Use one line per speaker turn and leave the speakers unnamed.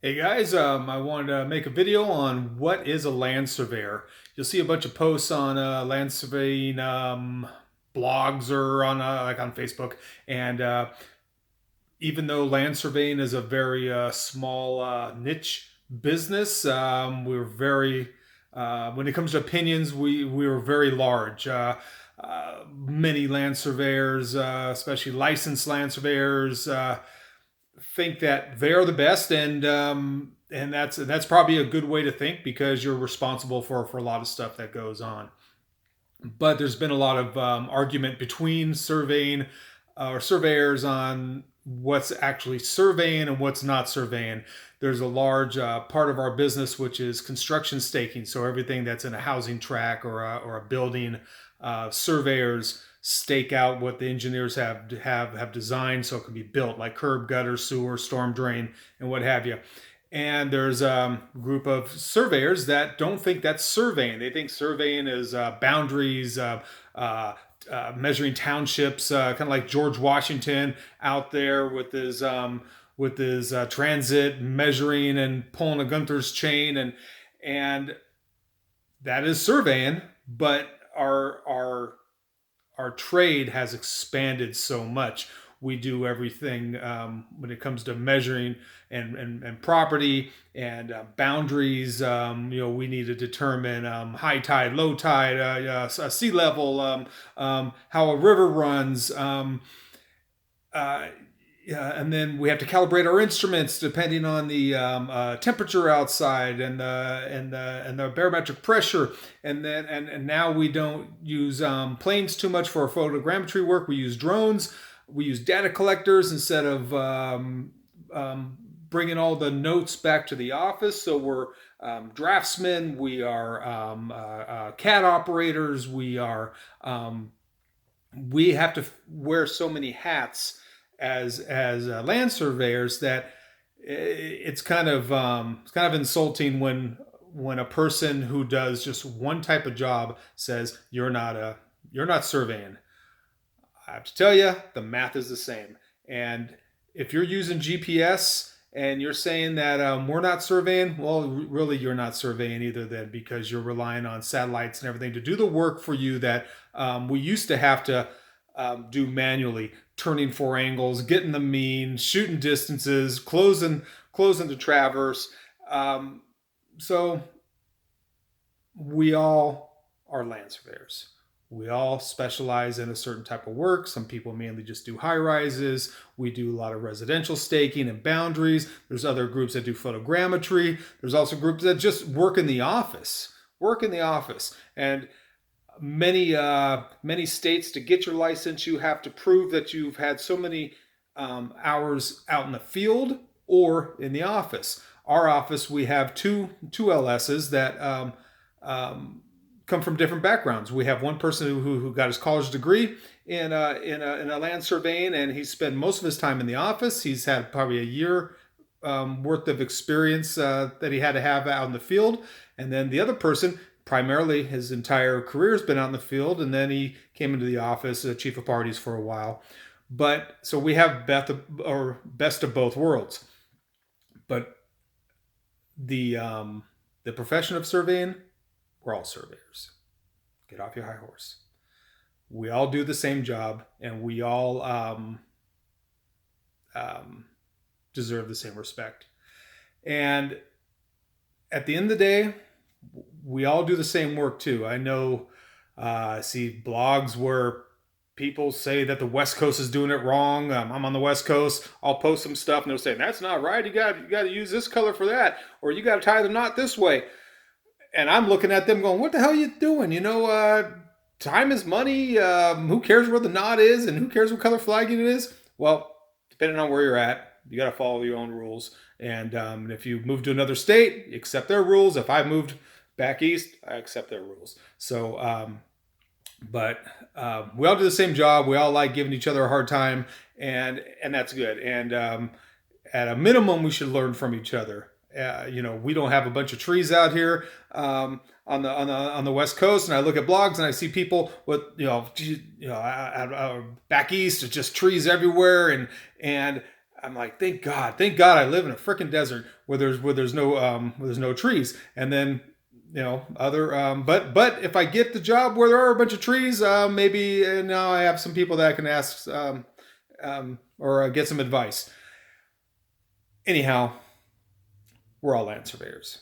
Hey guys, I wanted to make a video on what is a land surveyor. You'll see a bunch of posts on land surveying blogs or on like on Facebook, and even though land surveying is a very small niche business, we're very when it comes to opinions, we are very large. Many land surveyors, especially licensed land surveyors, think that they're the best, and that's probably a good way to think because you're responsible for a lot of stuff that goes on. But there's been a lot of argument between surveying or surveyors on what's actually surveying and what's not surveying. There's a large part of our business which is construction staking. So everything that's in a housing tract or a building, surveyors stake out what the engineers have designed so it can be built, like curb, gutter, sewer, storm drain, and what have you. And there's a group of surveyors that don't think that's surveying. They think surveying is boundaries, measuring townships, kind of like George Washington out there with his transit measuring and pulling a Gunther's chain, and that is surveying. But our trade has expanded so much. We do everything when it comes to measuring and property and boundaries. We need to determine high tide, low tide, sea level, how a river runs. Yeah, and then we have to calibrate our instruments depending on the temperature outside and the barometric pressure. And now we don't use planes too much for our photogrammetry work. We use drones. We use data collectors instead of bringing all the notes back to the office. So we're draftsmen. We are CAD operators. We have to wear so many hats as land surveyors that it's kind of insulting when a person who does just one type of job says you're not surveying. I have to tell you, the math is the same. And if you're using GPS and you're saying that we're not surveying, well, really, you're not surveying either then, because you're relying on satellites and everything to do the work for you that we used to have to do manually, turning four angles, getting the mean, shooting distances, closing the traverse. So we all are land surveyors. We all specialize in a certain type of work. Some people mainly just do high rises. We do a lot of residential staking and boundaries. There's other groups that do photogrammetry. There's also groups that just work in the office. And many states, to get your license, you have to prove that you've had so many hours out in the field or in the office. Our office, we have two LSs that come from different backgrounds. We have one person who got his college degree in a land surveying, and he spent most of his time in the office. He's had probably a year worth of experience that he had to have out in the field. And then the other person, primarily his entire career has been out in the field, and then he came into the office as chief of parties for a while. But so we have best of both worlds. But the profession of surveying, we're all surveyors. Get off your high horse. We all do the same job, and we all deserve the same respect. And at the end of the day, we all do the same work too. I know, I see blogs where people say that the West Coast is doing it wrong. I'm on the West Coast. I'll post some stuff, and they'll say that's not right. You got to use this color for that, or you got to tie the knot this way. And I'm looking at them going, what the hell are you doing? Time is money. Who cares where the knot is, and who cares what color flagging it is? Well, depending on where you're at, you got to follow your own rules. And if you move to another state, you accept their rules. If I moved back east, I accept their rules. So, but we all do the same job. We all like giving each other a hard time, and that's good. And at a minimum, we should learn from each other. We don't have a bunch of trees out here on the West Coast, and I look at blogs and I see people with back east, it's just trees everywhere, and I'm like, thank God I live in a freaking desert where there's no trees. And then other but if I get the job where there are a bunch of trees, maybe now I have some people that I can ask or get some advice. Anyhow, we're all land surveyors.